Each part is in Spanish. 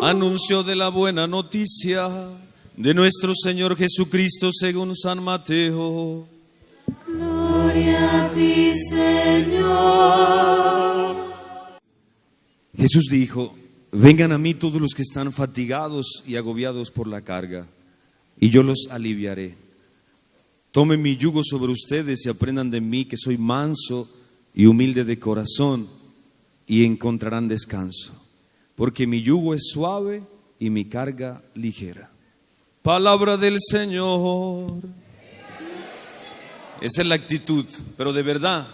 Anuncio de la buena noticia de nuestro Señor Jesucristo según San Mateo. Gloria a ti, Señor. Jesús dijo: vengan a mí todos los que están fatigados y agobiados por la carga, y yo los aliviaré. Tomen mi yugo sobre ustedes y aprendan de mí, que soy manso y humilde de corazón, y encontrarán descanso, porque mi yugo es suave y mi carga ligera. Palabra del Señor. Esa es la actitud, pero de verdad,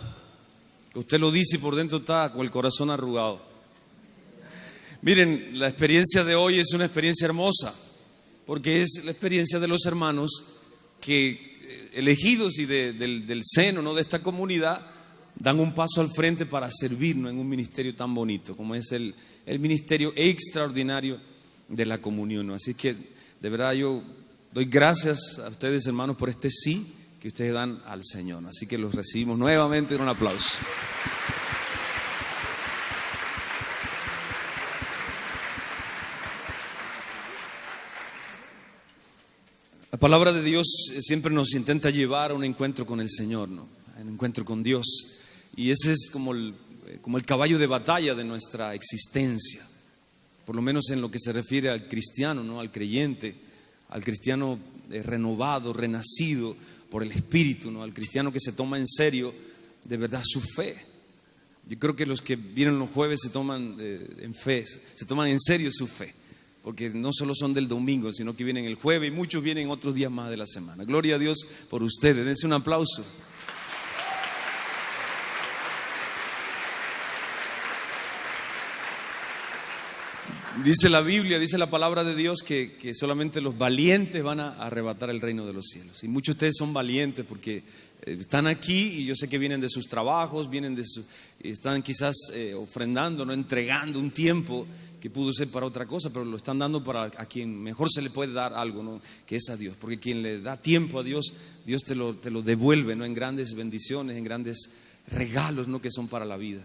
usted lo dice y por dentro está con el corazón arrugado. Miren, la experiencia de hoy es una experiencia hermosa, porque es la experiencia de los hermanos que, elegidos y del seno, ¿no?, de esta comunidad, dan un paso al frente para servirnos en un ministerio tan bonito como es el ministerio extraordinario de la comunión, ¿no? Así que de verdad yo doy gracias a ustedes, hermanos, por este sí que ustedes dan al Señor. Así que los recibimos nuevamente con un aplauso. La palabra de Dios siempre nos intenta llevar a un encuentro con el Señor, ¿no? A un encuentro con Dios. Y ese es como el caballo de batalla de nuestra existencia, por lo menos en lo que se refiere al cristiano, ¿no?, al creyente, al cristiano renovado, renacido por el Espíritu, ¿no?, al cristiano que se toma en serio de verdad su fe. Yo creo que los que vienen los jueves se toman se toman en serio su fe, porque no solo son del domingo, sino que vienen el jueves y muchos vienen otros días más de la semana. Gloria a Dios por ustedes, dense un aplauso. Dice la Biblia, dice la palabra de Dios que solamente los valientes van a arrebatar el reino de los cielos. Y muchos de ustedes son valientes porque están aquí y yo sé que vienen de sus trabajos, están quizás ofrendando, ¿no?, entregando un tiempo que pudo ser para otra cosa, pero lo están dando para a quien mejor se le puede dar algo, ¿no?, que es a Dios. Porque quien le da tiempo a Dios, Dios te lo devuelve, ¿no?, en grandes bendiciones, en grandes regalos, ¿no?, que son para la vida.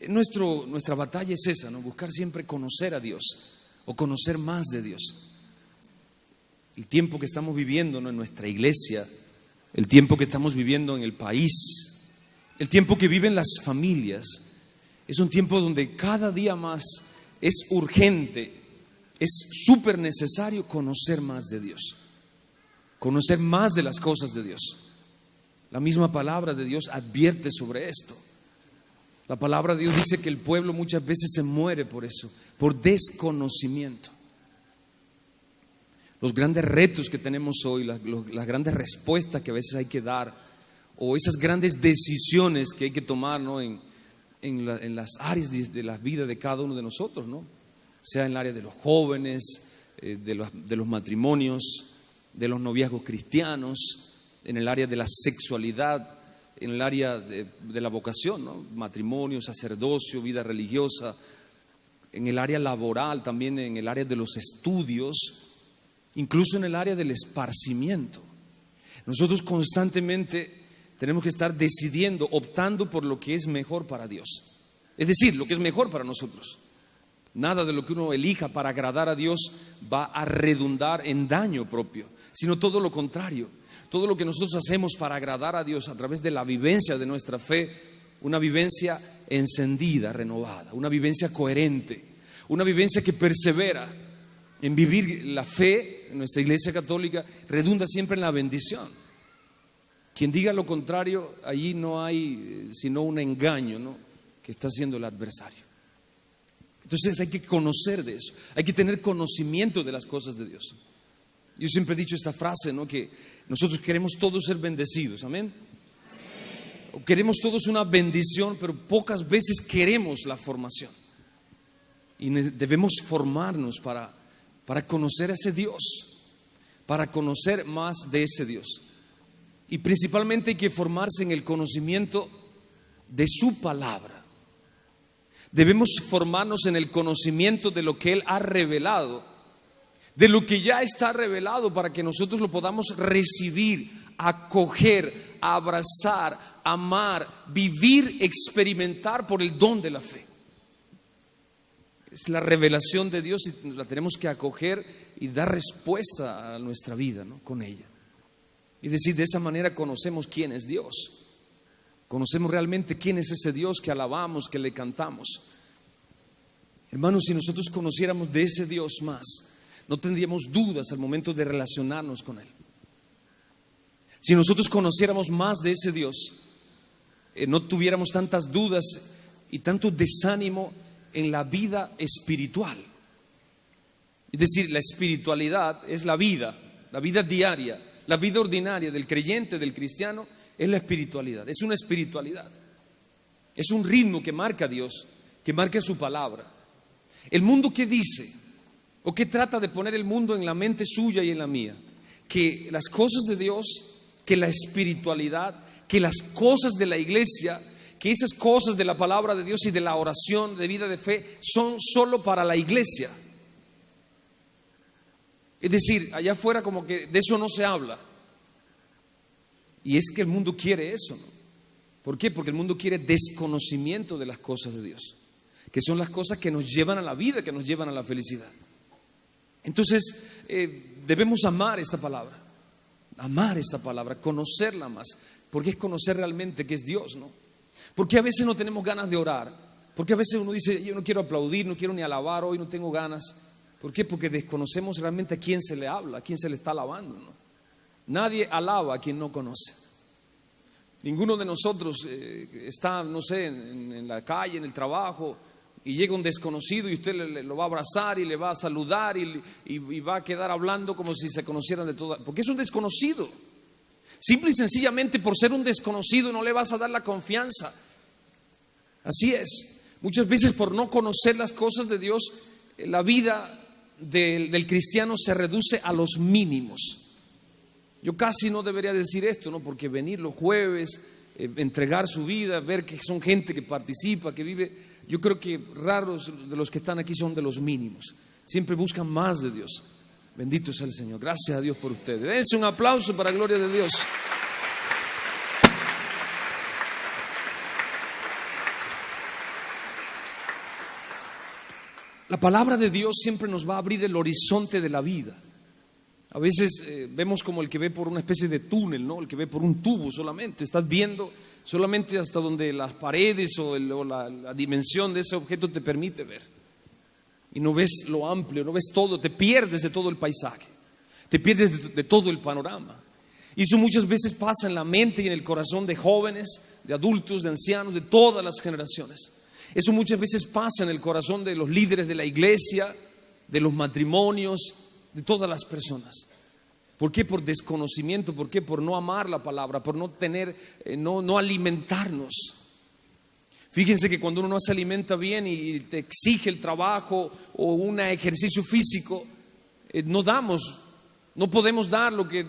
Nuestra batalla es esa, ¿no?, buscar siempre conocer a Dios o conocer más de Dios. El tiempo que estamos viviendo, ¿no?, en nuestra iglesia, el tiempo que estamos viviendo en el país, el tiempo que viven las familias, es un tiempo donde cada día más es urgente, es súper necesario conocer más de Dios, conocer más de las cosas de Dios. La misma palabra de Dios advierte sobre esto. La palabra de Dios dice que el pueblo muchas veces se muere por eso, por desconocimiento. Los grandes retos que tenemos hoy, las grandes respuestas que a veces hay que dar, o esas grandes decisiones que hay que tomar, ¿no?, en las áreas de la vida de cada uno de nosotros, ¿no?, sea en el área de los jóvenes, de los matrimonios, de los noviazgos cristianos, en el área de la sexualidad, en el área de la vocación, ¿no?, matrimonio, sacerdocio, vida religiosa, en el área laboral, también en el área de los estudios, incluso en el área del esparcimiento. Nosotros constantemente tenemos que estar decidiendo, optando por lo que es mejor para Dios, es decir, lo que es mejor para nosotros. Nada de lo que uno elija para agradar a Dios va a redundar en daño propio, sino todo lo contrario. Todo lo que nosotros hacemos para agradar a Dios a través de la vivencia de nuestra fe, una vivencia encendida, renovada, una vivencia coherente, una vivencia que persevera en vivir la fe en nuestra iglesia católica, redunda siempre en la bendición. Quien diga lo contrario, allí no hay sino un engaño, ¿no?, que está haciendo el adversario. Entonces hay que conocer de eso, hay que tener conocimiento de las cosas de Dios. Yo siempre he dicho esta frase, ¿no?, que nosotros queremos todos ser bendecidos, amén. O queremos todos una bendición, pero pocas veces queremos la formación. Y debemos formarnos para conocer a ese Dios, para conocer más de ese Dios. Y principalmente hay que formarse en el conocimiento de su palabra. Debemos formarnos en el conocimiento de lo que Él ha revelado, de lo que ya está revelado, para que nosotros lo podamos recibir, acoger, abrazar, amar, vivir, experimentar por el don de la fe. Es la revelación de Dios y la tenemos que acoger y dar respuesta a nuestra vida, ¿no? Con ella. Es decir, de esa manera conocemos quién es Dios. Conocemos realmente quién es ese Dios que alabamos, que le cantamos. Hermanos, si nosotros conociéramos de ese Dios más, no tendríamos dudas al momento de relacionarnos con Él. Si nosotros conociéramos más de ese Dios, no tuviéramos tantas dudas y tanto desánimo en la vida espiritual. Es decir, la espiritualidad es la vida diaria, la vida ordinaria del creyente, del cristiano, es la espiritualidad, es una espiritualidad. Es un ritmo que marca Dios, que marca su palabra. El mundo, ¿qué dice? ¿O qué trata de poner el mundo en la mente suya y en la mía? Que las cosas de Dios, que la espiritualidad, que las cosas de la iglesia, que esas cosas de la palabra de Dios y de la oración, de vida de fe, son solo para la iglesia. Es decir, allá afuera como que de eso no se habla. Y es que el mundo quiere eso, ¿no? ¿Por qué? Porque el mundo quiere desconocimiento de las cosas de Dios, que son las cosas que nos llevan a la vida, que nos llevan a la felicidad. Entonces, debemos amar esta palabra, conocerla más, porque es conocer realmente que es Dios, ¿no? Porque a veces no tenemos ganas de orar, porque a veces uno dice, yo no quiero aplaudir, no quiero ni alabar, hoy no tengo ganas. ¿Por qué? Porque desconocemos realmente a quién se le habla, a quién se le está alabando, ¿no? Nadie alaba a quien no conoce. Ninguno de nosotros está, no sé, en la calle, en el trabajo, y llega un desconocido y usted lo va a abrazar y le va a saludar y va a quedar hablando como si se conocieran de toda, porque es un desconocido. Simple y sencillamente por ser un desconocido no le vas a dar la confianza. Así es. Muchas veces por no conocer las cosas de Dios, la vida del cristiano se reduce a los mínimos. Yo casi no debería decir esto, ¿no? Porque venir los jueves, entregar su vida, ver que son gente que participa, que vive, yo creo que raros de los que están aquí son de los mínimos. Siempre buscan más de Dios. Bendito sea el Señor. Gracias a Dios por ustedes. Dense un aplauso para la gloria de Dios. La palabra de Dios siempre nos va a abrir el horizonte de la vida. A veces vemos como el que ve por una especie de túnel, ¿no? El que ve por un tubo solamente. Estás viendo solamente hasta donde las paredes o la dimensión de ese objeto te permite ver. Y no ves lo amplio, no ves todo, te pierdes de todo el paisaje, te pierdes de todo el panorama. Y eso muchas veces pasa en la mente y en el corazón de jóvenes, de adultos, de ancianos, de todas las generaciones. Eso muchas veces pasa en el corazón de los líderes de la iglesia, de los matrimonios, de todas las personas. ¿Por qué? Por desconocimiento. ¿Por qué? Por no amar la palabra, por no tener, no alimentarnos. Fíjense que cuando uno no se alimenta bien y te exige el trabajo o un ejercicio físico, no podemos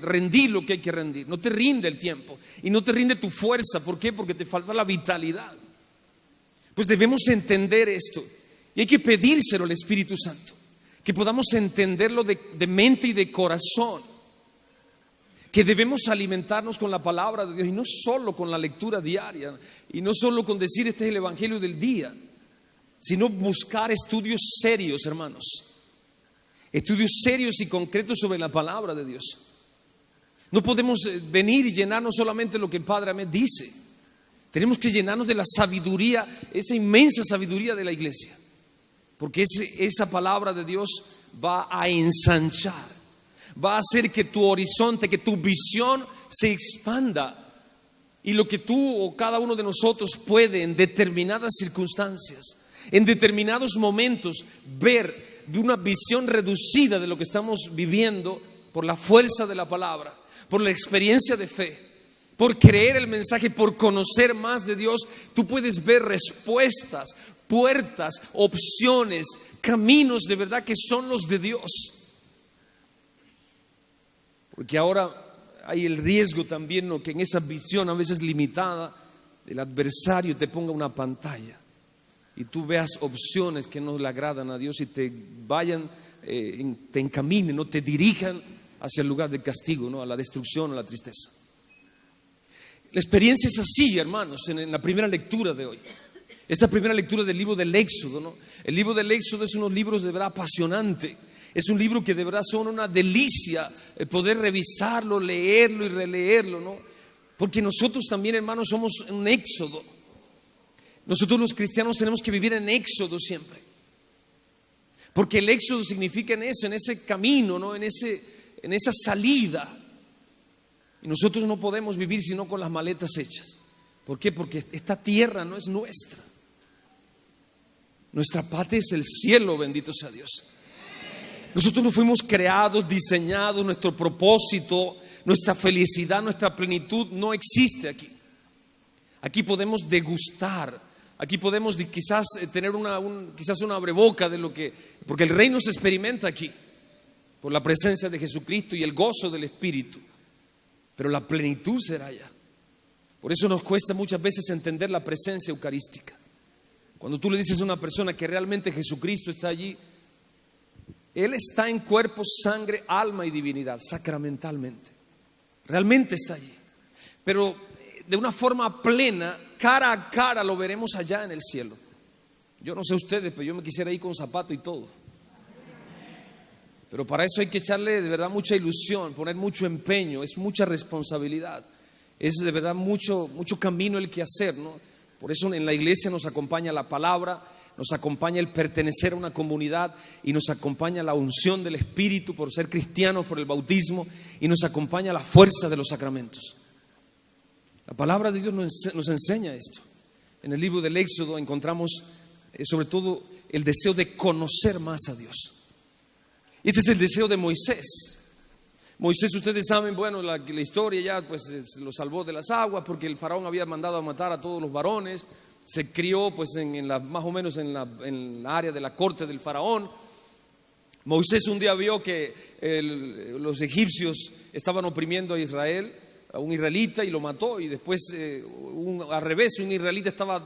rendir lo que hay que rendir. No te rinde el tiempo y no te rinde tu fuerza. ¿Por qué? Porque te falta la vitalidad. Pues debemos entender esto y hay que pedírselo al Espíritu Santo, que podamos entenderlo de mente y de corazón, que debemos alimentarnos con la palabra de Dios y no solo con la lectura diaria y no solo con decir este es el evangelio del día, sino buscar estudios serios, hermanos, estudios serios y concretos sobre la palabra de Dios. No podemos venir y llenarnos solamente de lo que el Padre me dice. Tenemos que llenarnos de la sabiduría, esa inmensa sabiduría de la iglesia, porque esa palabra de Dios va a ensanchar, va a hacer que tu horizonte, que tu visión se expanda, y lo que tú o cada uno de nosotros puede en determinadas circunstancias, en determinados momentos, ver de una visión reducida de lo que estamos viviendo por la fuerza de la palabra, por la experiencia de fe, por creer el mensaje, por conocer más de Dios, tú puedes ver respuestas, puertas, opciones, caminos de verdad que son los de Dios. Porque ahora hay el riesgo también, ¿no?, que en esa visión a veces limitada el adversario te ponga una pantalla y tú veas opciones que no le agradan a Dios y te encaminen, no te dirijan hacia el lugar del castigo, ¿no?, a la destrucción, a la tristeza. La experiencia es así, hermanos, en la primera lectura de hoy. Esta primera lectura del libro del Éxodo, ¿no? El libro del Éxodo es unos libros de verdad apasionante. Es un libro que de verdad son una delicia poder revisarlo, leerlo y releerlo, ¿no? Porque nosotros también, hermanos, somos un éxodo. Nosotros los cristianos tenemos que vivir en éxodo siempre. Porque el éxodo significa en eso, en ese camino, ¿no? En esa salida. Y nosotros no podemos vivir sino con las maletas hechas. ¿Por qué? Porque esta tierra no es nuestra. Nuestra patria es el cielo, bendito sea Dios. Nosotros no fuimos creados, diseñados, nuestro propósito, nuestra felicidad, nuestra plenitud no existe aquí. Aquí podemos degustar, aquí podemos quizás tener quizás una abreboca de lo que, porque el reino se experimenta aquí, por la presencia de Jesucristo y el gozo del Espíritu, pero la plenitud será allá. Por eso nos cuesta muchas veces entender la presencia eucarística. Cuando tú le dices a una persona que realmente Jesucristo está allí, Él está en cuerpo, sangre, alma y divinidad, sacramentalmente. Realmente está allí. Pero de una forma plena, cara a cara, lo veremos allá en el cielo. Yo no sé ustedes, pero yo me quisiera ir con zapato y todo. Pero para eso hay que echarle de verdad mucha ilusión, poner mucho empeño, es mucha responsabilidad. Es de verdad mucho camino el que hacer, ¿no? Por eso en la iglesia nos acompaña la palabra, nos acompaña el pertenecer a una comunidad y nos acompaña la unción del Espíritu por ser cristianos, por el bautismo, y nos acompaña la fuerza de los sacramentos. La palabra de Dios nos enseña esto. En el libro del Éxodo encontramos sobre todo el deseo de conocer más a Dios. Y este es el deseo de Moisés. Moisés, ustedes saben, bueno, la historia ya pues lo salvó de las aguas porque el faraón había mandado a matar a todos los varones. Se crió pues más o menos en la área de la corte del faraón. Moisés un día vio que los egipcios estaban oprimiendo a Israel, a un israelita, y lo mató. Y después al revés, un israelita estaba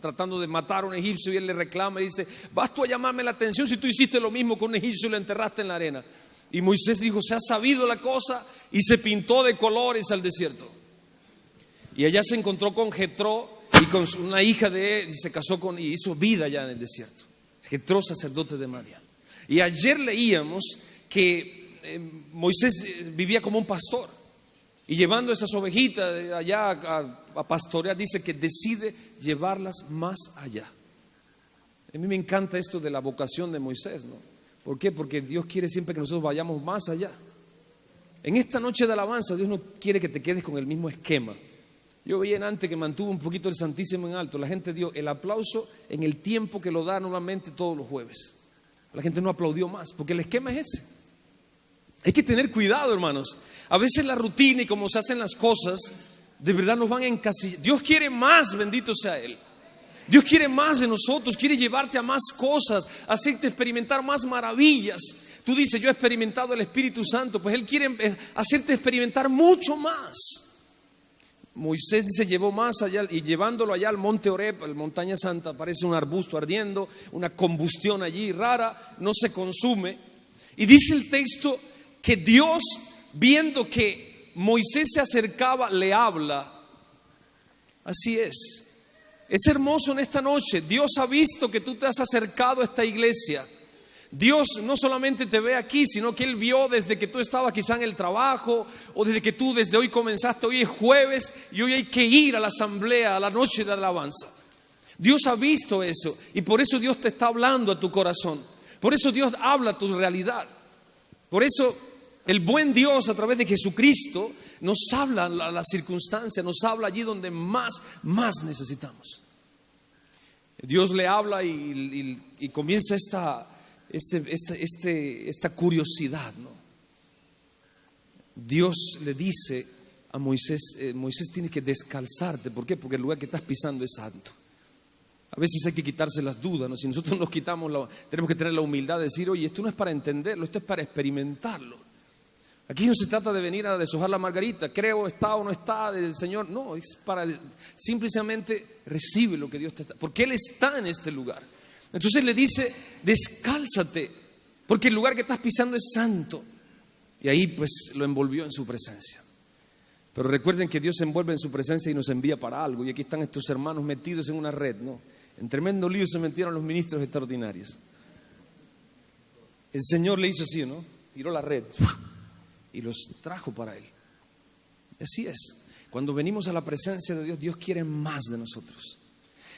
tratando de matar a un egipcio y él le reclama y dice: vas tú a llamarme la atención si tú hiciste lo mismo con un egipcio y lo enterraste en la arena. Y Moisés dijo: se ha sabido la cosa, y se pintó de colores al desierto. Y allá se encontró con Jetro y con una hija de él, y se casó y hizo vida allá en el desierto. Jetro, sacerdote de Madián. Y ayer leíamos que Moisés vivía como un pastor, y llevando esas ovejitas allá a pastorear, dice que decide llevarlas más allá. A mí me encanta esto de la vocación de Moisés, ¿no? ¿Por qué? Porque Dios quiere siempre que nosotros vayamos más allá. En esta noche de alabanza, Dios no quiere que te quedes con el mismo esquema. Yo veía antes que mantuvo un poquito el Santísimo en alto. La gente dio el aplauso en el tiempo que lo da normalmente todos los jueves. La gente no aplaudió más, porque el esquema es ese. Hay que tener cuidado, hermanos. A veces la rutina y cómo se hacen las cosas, de verdad nos van a encasillar. Dios quiere más, bendito sea Él. Dios quiere más de nosotros, quiere llevarte a más cosas, hacerte experimentar más maravillas. Tú dices: yo he experimentado el Espíritu Santo, pues Él quiere hacerte experimentar mucho más. Moisés dice: llevó más allá, y llevándolo allá al monte Oreb, a la montaña santa, aparece un arbusto ardiendo, una combustión allí rara, no se consume. Y dice el texto que Dios, viendo que Moisés se acercaba, le habla. Así es. Es hermoso en esta noche. Dios ha visto que tú te has acercado a esta iglesia. Dios no solamente te ve aquí, sino que Él vio desde que tú estabas quizá en el trabajo, o desde que tú desde hoy comenzaste. Hoy es jueves y hoy hay que ir a la asamblea, a la noche de alabanza. Dios ha visto eso, y por eso Dios te está hablando a tu corazón. Por eso Dios habla a tu realidad. Por eso el buen Dios, a través de Jesucristo, nos habla a la circunstancia, nos habla allí donde más necesitamos. Dios le habla y comienza esta curiosidad, ¿no? Dios le dice a Moisés: Moisés, tiene que descalzarte. ¿Por qué? Porque el lugar que estás pisando es santo. A veces hay que quitarse las dudas, ¿no? Si nosotros nos quitamos, tenemos que tener la humildad de decir: oye, esto no es para entenderlo, esto es para experimentarlo. Aquí no se trata de venir a deshojar la margarita, creo, está o no está del Señor. No, es para simplemente recibe lo que Dios te está, porque Él está en este lugar. Entonces le dice: descálzate, porque el lugar que estás pisando es santo. Y ahí pues lo envolvió en su presencia. Pero recuerden que Dios se envuelve en su presencia y nos envía para algo. Y aquí están estos hermanos metidos en una red, ¿no? En tremendo lío se metieron los ministros extraordinarios. El Señor le hizo así, ¿no? Tiró la red y los trajo para Él. Así es. Cuando venimos a la presencia de Dios, Dios quiere más de nosotros.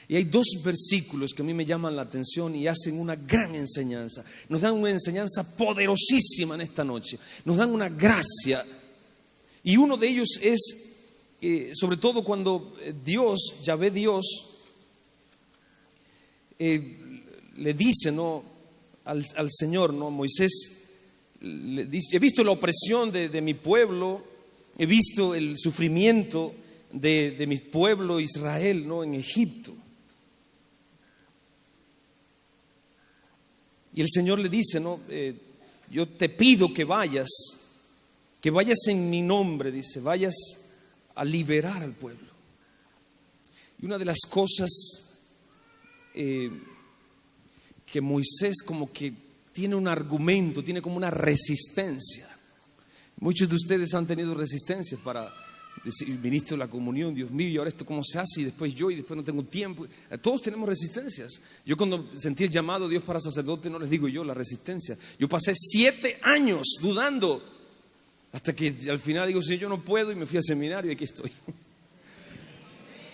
Y hay dos versículos que a mí me llaman la atención y hacen una gran enseñanza. Nos dan una enseñanza poderosísima en esta noche. Nos dan una gracia. Y uno de ellos es, sobre todo cuando Dios, Yahvé Dios, le dice, ¿no?, al Señor, ¿no? Moisés le dice: he visto la opresión de mi pueblo, he visto el sufrimiento de mi pueblo Israel, ¿no?, en Egipto. Y el Señor le dice, ¿no?, yo te pido que vayas en mi nombre, dice, vayas a liberar al pueblo. Y una de las cosas que Moisés como que tiene un argumento, tiene como una resistencia. Muchos de ustedes han tenido resistencia para decir: ministro de la comunión, Dios mío, y ahora esto cómo se hace, y después no tengo tiempo. Todos tenemos resistencias. Yo cuando sentí el llamado de Dios para sacerdote, no les digo yo la resistencia. Yo pasé 7 años dudando, hasta que al final digo: sí, yo no puedo, y me fui al seminario y aquí estoy.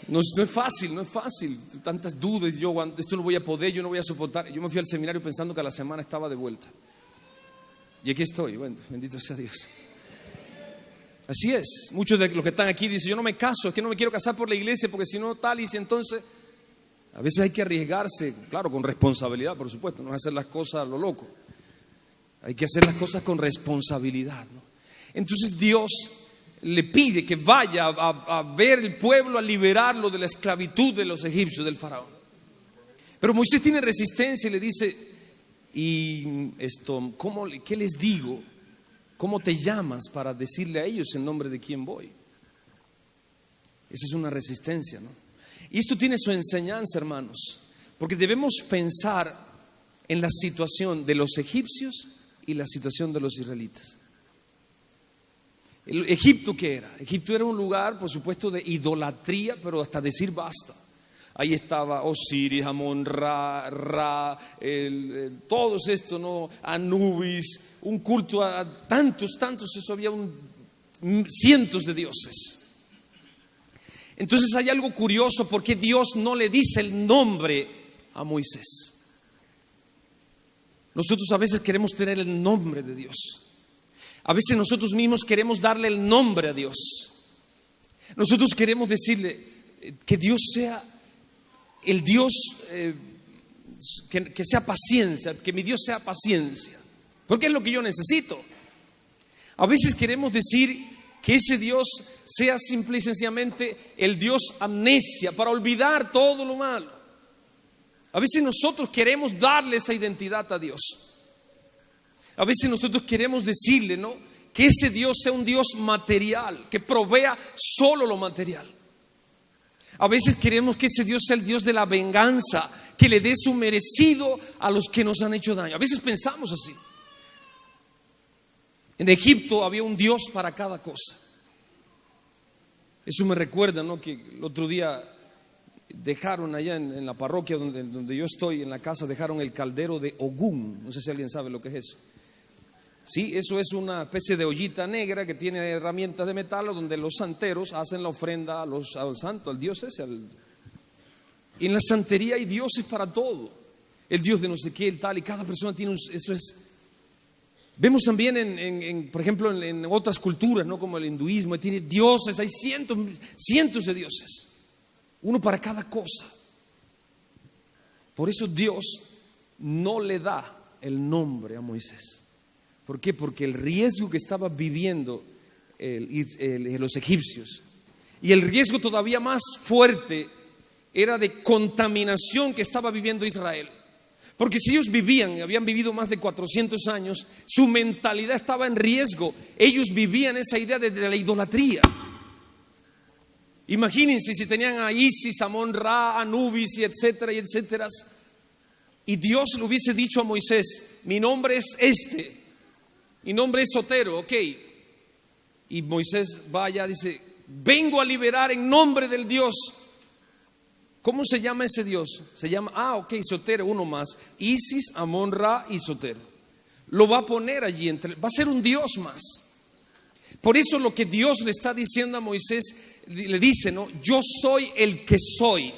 No es fácil, tantas dudas, yo esto no voy a poder, yo no voy a soportar. Yo me fui al seminario pensando que a la semana estaba de vuelta. Y aquí estoy, bueno, bendito sea Dios. Así es, muchos de los que están aquí dicen: yo no me caso, es que no me quiero casar por la iglesia, porque si no tal, y si entonces... A veces hay que arriesgarse, claro, con responsabilidad, por supuesto, no es hacer las cosas a lo loco. Hay que hacer las cosas con responsabilidad, ¿no? Entonces Dios le pide que vaya a ver el pueblo, a liberarlo de la esclavitud de los egipcios, del faraón. Pero Moisés tiene resistencia y le dice: ¿y esto, qué les digo? ¿Cómo te llamas para decirle a ellos en nombre de quién voy? Esa es una resistencia, ¿no? Y esto tiene su enseñanza, hermanos, porque debemos pensar en la situación de los egipcios y la situación de los israelitas. Egipto, ¿qué era? Egipto era un lugar, por supuesto, de idolatría, pero hasta decir basta. Ahí estaba Osiris, Amón, Ra, todos estos, ¿no? Anubis, un culto a tantos, eso había cientos de dioses. Entonces hay algo curioso, porque Dios no le dice el nombre a Moisés. Nosotros a veces queremos tener el nombre de Dios. A veces nosotros mismos queremos darle el nombre a Dios. Nosotros queremos decirle que Dios sea el Dios, que sea paciencia, que mi Dios sea paciencia, porque es lo que yo necesito. A veces queremos decir que ese Dios sea simple y sencillamente el Dios amnesia, para olvidar todo lo malo. A veces nosotros queremos darle esa identidad a Dios. A veces nosotros queremos decirle, ¿no?, que ese Dios sea un Dios material, que provea solo lo material. A veces queremos que ese Dios sea el Dios de la venganza, que le dé su merecido a los que nos han hecho daño. A veces pensamos así. En Egipto había un Dios para cada cosa. Eso me recuerda, ¿no?, que el otro día dejaron allá en la parroquia donde yo estoy, en la casa, dejaron el caldero de Ogún. No sé si alguien sabe lo que es eso. Sí, eso es una especie de ollita negra que tiene herramientas de metal, donde los santeros hacen la ofrenda al santo, al dios ese. Y en la santería hay dioses para todo. El dios de no sé qué, el tal, y cada persona tiene eso es. Vemos también por ejemplo, en otras culturas, ¿no?, como el hinduismo, tiene dioses, hay cientos de dioses, uno para cada cosa. Por eso Dios no le da el nombre a Moisés. ¿Por qué? Porque el riesgo que estaban viviendo los egipcios, y el riesgo todavía más fuerte, era de contaminación que estaba viviendo Israel. Porque si ellos habían vivido más de 400 años, su mentalidad estaba en riesgo. Ellos vivían esa idea de la idolatría. Imagínense si tenían a Isis, Amón, Ra, Anubis, y etcétera, y etcétera. Y Dios le hubiese dicho a Moisés: mi nombre es mi nombre es Sotero, ok. Y Moisés va allá, dice: vengo a liberar en nombre del Dios ¿Cómo se llama ese Dios? Se llama, Soter, uno más. Isis, Amón, Ra y Soter. Lo va a poner allí, va a ser un Dios más. Por eso lo que Dios le está diciendo a Moisés, le dice, ¿no? Yo soy el que soy.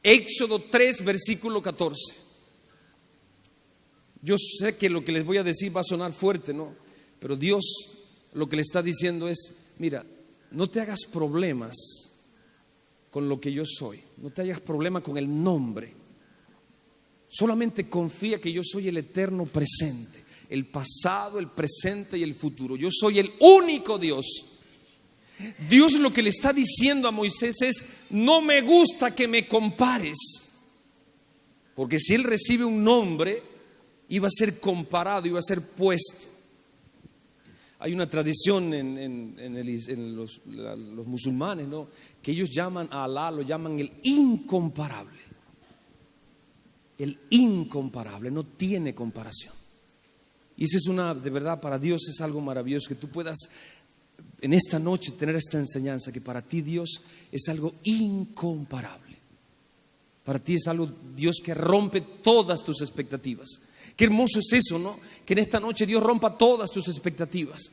Éxodo 3, versículo 14. Yo sé que lo que les voy a decir va a sonar fuerte, ¿no? Pero Dios lo que le está diciendo es, mira, no te hagas problemas con lo que yo soy. No te hagas problema con el nombre. Solamente confía que yo soy el eterno presente, el pasado, el presente y el futuro. Yo soy el único Dios. Dios lo que le está diciendo a Moisés es, no me gusta que me compares. Porque si él recibe un nombre, iba a ser comparado, iba a ser puesto. Hay una tradición en los musulmanes, ¿no? Que ellos llaman a Alá, lo llaman el incomparable. El incomparable, no tiene comparación. Y eso es de verdad, para Dios es algo maravilloso, que tú puedas en esta noche tener esta enseñanza, que para ti Dios es algo incomparable. Para ti es algo, Dios, que rompe todas tus expectativas. Qué hermoso es eso, ¿no? Que en esta noche Dios rompa todas tus expectativas.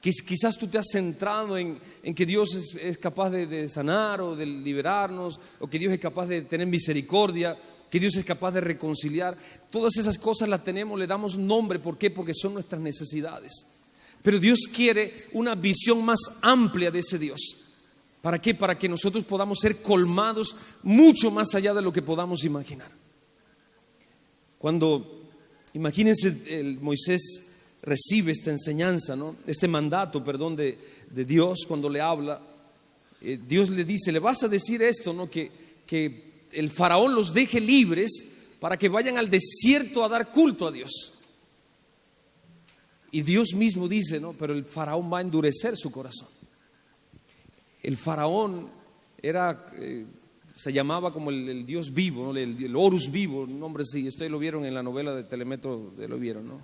Que quizás tú te has centrado en que Dios es capaz de sanar o de liberarnos, o que Dios es capaz de tener misericordia, que Dios es capaz de reconciliar. Todas esas cosas las tenemos, le damos nombre. ¿Por qué? Porque son nuestras necesidades. Pero Dios quiere una visión más amplia de ese Dios. ¿Para qué? Para que nosotros podamos ser colmados mucho más allá de lo que podamos imaginar. Imagínense, Moisés recibe esta enseñanza, ¿no? Este mandato, de Dios cuando le habla. Dios le dice, le vas a decir esto, ¿no? Que el faraón los deje libres para que vayan al desierto a dar culto a Dios. Y Dios mismo dice, ¿no? Pero el faraón va a endurecer su corazón. El faraón se llamaba como el Dios vivo, ¿no? El Horus vivo, un nombre así. Ustedes lo vieron en la novela de Telemetro, lo vieron, ¿no?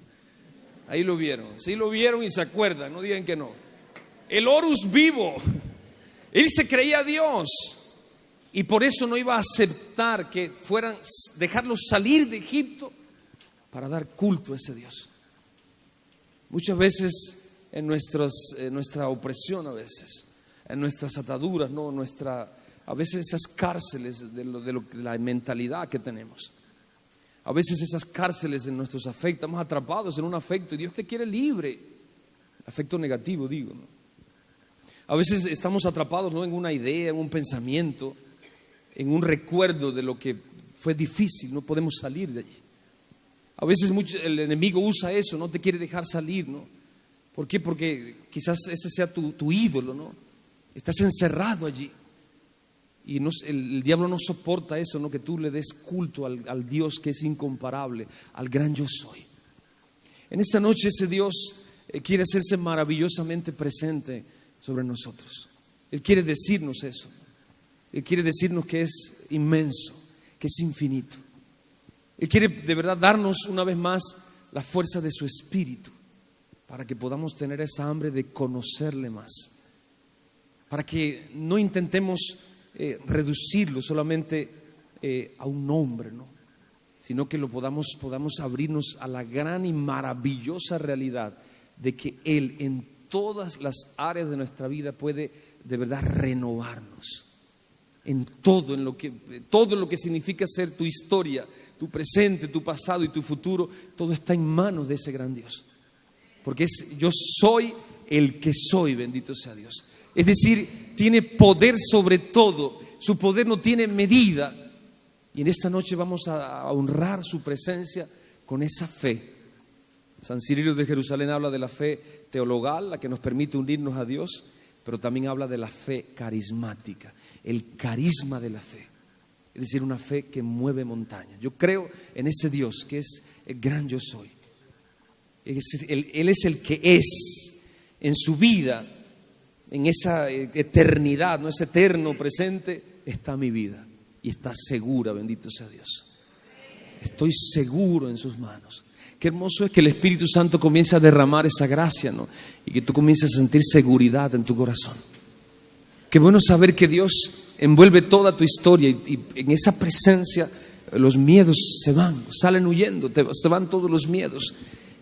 Ahí lo vieron, sí lo vieron y se acuerdan, no digan que no. El Horus vivo, él se creía Dios y por eso no iba a aceptar que dejarlos salir de Egipto para dar culto a ese Dios. Muchas veces en nuestra opresión, en nuestras ataduras, ¿no? A veces esas cárceles de la mentalidad que tenemos. A veces esas cárceles en nuestros afectos, estamos atrapados en un afecto y Dios te quiere libre. Afecto negativo, digo, ¿no? A veces estamos atrapados, ¿no? En una idea, en un pensamiento, en un recuerdo de lo que fue difícil, no podemos salir de allí. A veces el enemigo usa eso, no te quiere dejar salir, ¿no? ¿Por qué? Porque quizás ese sea tu ídolo, ¿no? Estás encerrado allí. Y el diablo no soporta eso, ¿no? Que tú le des culto al Dios que es incomparable, al gran yo soy. En esta noche ese Dios quiere hacerse maravillosamente presente sobre nosotros. Él quiere decirnos eso. Él quiere decirnos que es inmenso, que es infinito. Él quiere de verdad darnos una vez más la fuerza de su espíritu para que podamos tener esa hambre de conocerle más. Para que no intentemos reducirlo solamente a un nombre, ¿no? Sino que podamos abrirnos a la gran y maravillosa realidad de que Él en todas las áreas de nuestra vida puede de verdad renovarnos. En todo lo que significa ser tu historia, tu presente, tu pasado y tu futuro, todo está en manos de ese gran Dios. Porque yo soy el que soy, bendito sea Dios. Es decir, tiene poder sobre todo, su poder no tiene medida. Y en esta noche vamos a honrar su presencia con esa fe. San Cirilo de Jerusalén habla de la fe teologal, la que nos permite unirnos a Dios, pero también habla de la fe carismática, el carisma de la fe. Es decir, una fe que mueve montañas. Yo creo en ese Dios que es el gran yo soy. Él es el que es en su vida. En esa eternidad, no, ese eterno presente, está mi vida y está segura, bendito sea Dios. Estoy seguro en sus manos. Qué hermoso es que el Espíritu Santo comience a derramar esa gracia, ¿no? Y que tú comiences a sentir seguridad en tu corazón. Qué bueno saber que Dios envuelve toda tu historia y en esa presencia los miedos se van, salen huyendo, se van todos los miedos.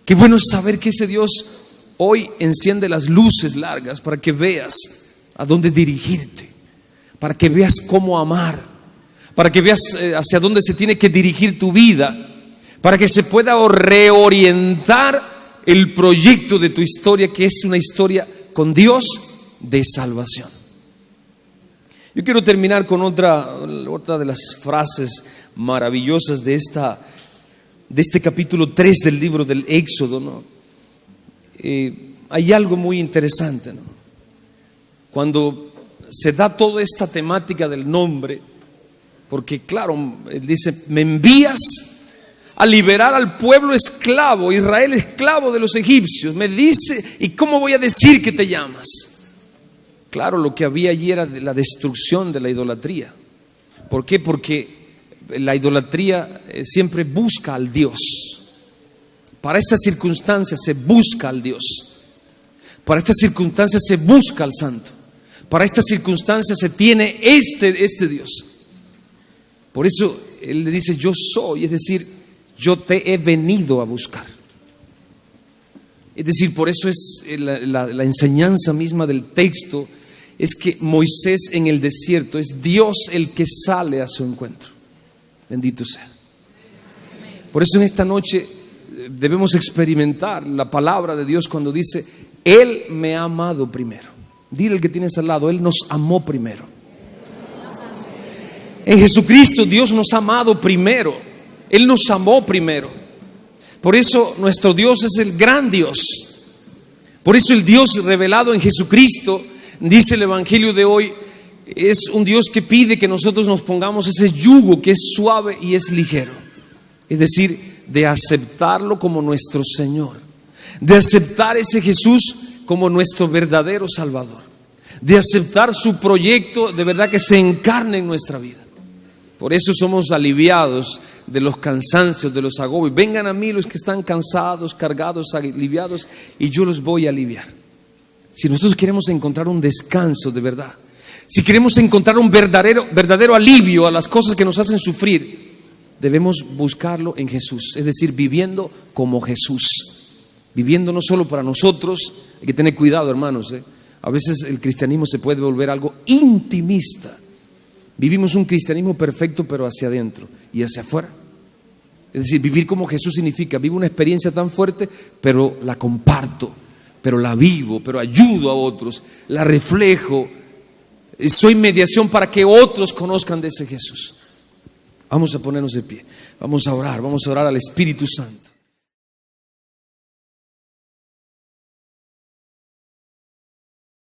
Qué bueno saber que ese Dios hoy enciende las luces largas para que veas a dónde dirigirte, para que veas cómo amar, para que veas hacia dónde se tiene que dirigir tu vida, para que se pueda reorientar el proyecto de tu historia, que es una historia con Dios de salvación. Yo quiero terminar con otra de las frases maravillosas de este capítulo 3 del libro del Éxodo, ¿no? Hay algo muy interesante, ¿no? Cuando se da toda esta temática del nombre, porque claro, él dice, me envías a liberar al pueblo esclavo, Israel esclavo de los egipcios. Me dice, ¿y cómo voy a decir que te llamas? Claro, lo que había allí era la destrucción de la idolatría. ¿Por qué? Porque la idolatría siempre busca al Dios. Para estas circunstancias se busca al Dios. Para estas circunstancias se busca al Santo. Para estas circunstancias se tiene este Dios. Por eso Él le dice, yo soy, es decir, yo te he venido a buscar. Es decir, por eso es la enseñanza misma del texto, es que Moisés en el desierto es Dios el que sale a su encuentro. Bendito sea. Por eso en esta noche debemos experimentar la palabra de Dios cuando dice, Él me ha amado primero. Dile al que tienes al lado, Él nos amó primero. En Jesucristo Dios nos ha amado primero. Él nos amó primero. Por eso nuestro Dios es el gran Dios. Por eso el Dios revelado en Jesucristo, dice el Evangelio de hoy, es un Dios que pide que nosotros nos pongamos ese yugo que es suave y es ligero. Es decir, de aceptarlo como nuestro Señor, de aceptar ese Jesús como nuestro verdadero Salvador, de aceptar su proyecto de verdad que se encarne en nuestra vida. Por eso somos aliviados de los cansancios, de los agobios. Vengan a mí los que están cansados, cargados, aliviados, y yo los voy a aliviar. Si nosotros queremos encontrar un descanso de verdad, si queremos encontrar un verdadero alivio a las cosas que nos hacen sufrir, debemos buscarlo en Jesús. Es decir, viviendo como Jesús. Viviendo no solo para nosotros. Hay que tener cuidado, hermanos, A veces el cristianismo se puede volver algo intimista. Vivimos un cristianismo perfecto, pero hacia adentro y hacia afuera. Es decir, vivir como Jesús significa, vivo una experiencia tan fuerte, pero la comparto, pero la vivo, pero ayudo a otros, la reflejo, soy mediación para que otros conozcan de ese Jesús. Vamos a ponernos de pie, vamos a orar al Espíritu Santo.